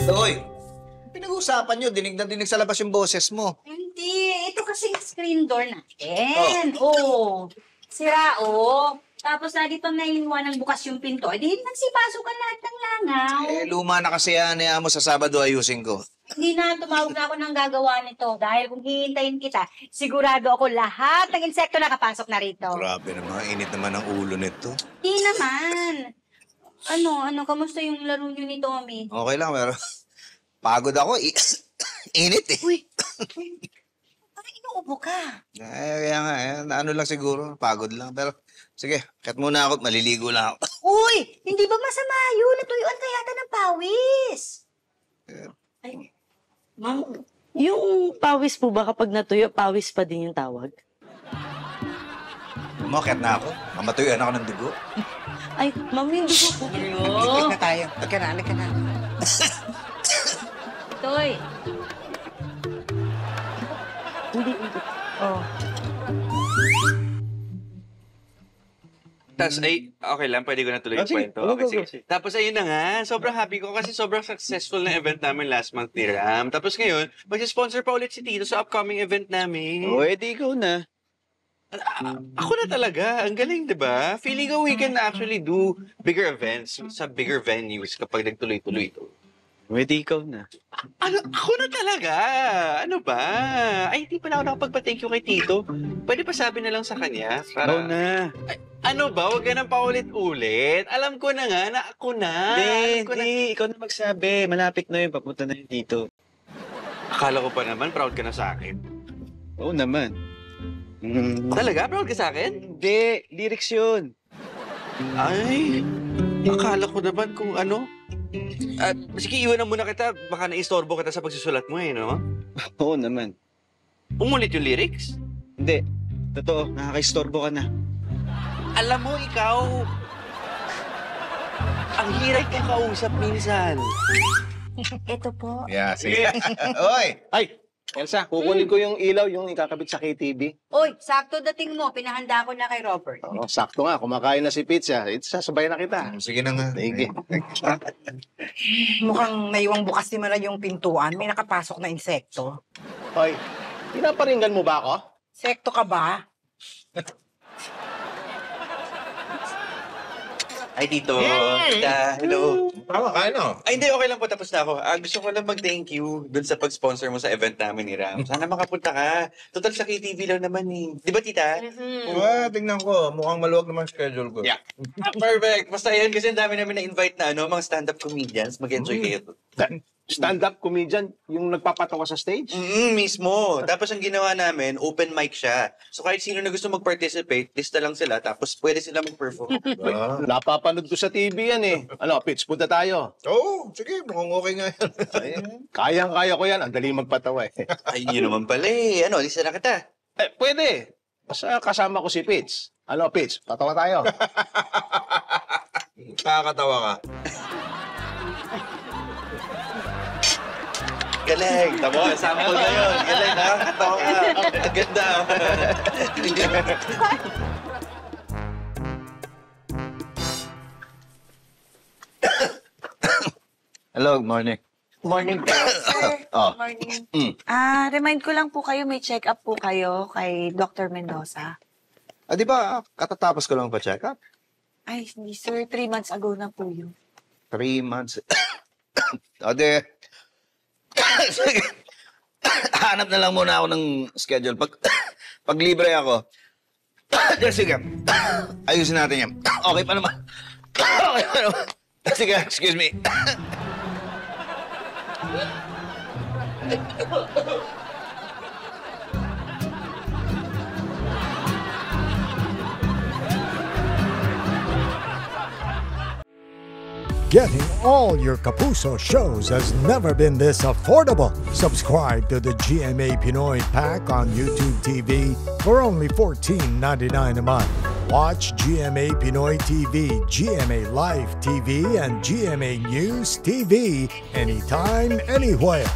Hoy, pinag-uusapan nyo, dinig na dinig sa labas yung boses mo. Hindi, ito kasi screen door natin. Oo. Sira, oh. Tapos na dito naiwan ng bukas yung pinto. Eh, di nagsipasok ka lahat ng langaw. Eh, luma na kasi yan. Mo sa Sabado ayusin ko. Hindi na, tumawag na ako ng gagawa nito. Dahil kung hihintayin kita, sigurado ako lahat ng insekto nakapasok na rito. Grabe naman, init naman ang ulo nito. Hindi naman. Ano, kamusta yung laro niyo ni Tommy? Okay lang, pero pagod ako. Init eh. Uy, parang inuubo ka. Kaya nga, ano lang siguro, pagod lang. Pero sige, kat muna ako, maliligo lang ako. Uy, hindi ba masama yun? Natuyuan ka yata ng pawis. Ay, ma'am, yung pawis po ba kapag natuyo, pawis pa din yung tawag? Umakit na ako. Mamatuyuan ako ng dugo. Ay, ma'am, yung dugo po. Ikit na tayo. Halika na. Toy. Hindi. Oh. Tapos ay, okay lang, pwede ko na tuloy yung kwento. Okay, sige. Tapos ayun na nga, sobrang happy ko kasi sobrang successful na event namin last month ni Ram. Tapos ngayon, mag-sponsor pa ulit si Tito sa upcoming event namin. O, edi ikaw na. Ako na talaga. Ang galing, di ba? Feeling ko we can actually do bigger events sa bigger venues kapag nagtuloy-tuloy ito. O, edi ikaw na. Ako na talaga. Ano ba? Ay, hindi pa na ako nakapagpa-thank you kay Tito. Pwede pa sabi na lang sa kanya. Para... Ikaw na. Ay, ano ba? Huwag ka nang paulit-ulit. Alam ko na nga na ako na. Hindi. Ikaw na magsabi. Malapit na yun. Papunta na yun dito. Akala ko pa naman, proud ka na sa akin. Oo naman. Talaga? Proud ka sa akin? Hindi. Lyrics yun. Ay, akala ko naman kung ano. Sige, iwan na muna kita. Baka naistorbo kita sa pagsusulat mo eh, no? Oo naman. Umulit yung lyrics? Hindi. Totoo. Nakaka-istorbo ka na. Alam mo, ikaw, ang hirap kong kausap minsan. Ito po. Yeah, sige. Oy! Ay, Elsa, kukunin ko yung ilaw, yung ikakabit sa KTV. Uy, sakto dating mo. Pinahanda ko na kay Robert. Oo, sakto nga, kumakain na si Pizza. Sasabay na kita. Sige na nga. Sige. Mukhang naiwang bukas ni Mara yung pintuan. May nakapasok na insekto. Hoy, pinaparinggan mo ba ako? Sekto ka ba? Ay, Tito. Tita, hello. Tama ka, ano? Ay, hindi, okay lang po. Tapos na ako. Gusto ko lang mag-thank you dun sa pag-sponsor mo sa event namin ni Ram. Sana makapunta ka. Total sa KTV lang naman eh. Di ba, Tita? Tingnan ko. Mukhang maluwag naman schedule ko. Yeah. Perfect. Basta yun kasi ang dami namin na-invite na mga stand-up comedians. Mag-enjoy kayo. Stand-up comedian, yung nagpapatawa sa stage? Mismo. Tapos ang ginawa namin, open mic siya. So kahit sino na gusto mag-participate, lista lang sila, tapos pwede sila mag-perform. Napapanood ko sa TV yan eh. Ano, Pitch, punta tayo. Oo, sige. Mukhang okay nga yan. Kayang-kaya ko yan. Ang dali magpatawa eh. Ay, yun naman pala eh. Ano, lista na kita. Pwede. Basta kasama ko si Pitch. Ano, Pitch, patawa tayo. Kakatawa ka. Galing. Tamo, sample na yun. Galing, nakakatawa ka. Ang ganda. Hello, good morning. Morning po. Sir, Oh. morning. Remind ko lang po kayo, may check-up po kayo kay Dr. Mendoza. Di ba, katatapos ko lang pa-check up? Ay, hindi sir, 3 months ago na po yun. 3 months. Sige. Hanap na lang muna ako ng schedule. Pag libre ako, sige, ayusin natin yan. Okay pa naman. Okay pa naman. Sige, excuse me. Getting all your Kapuso shows has never been this affordable. Subscribe to the GMA Pinoy Pack on YouTube TV for only $14.99 a month. Watch GMA Pinoy TV, GMA Live TV, and GMA News TV anytime, anywhere.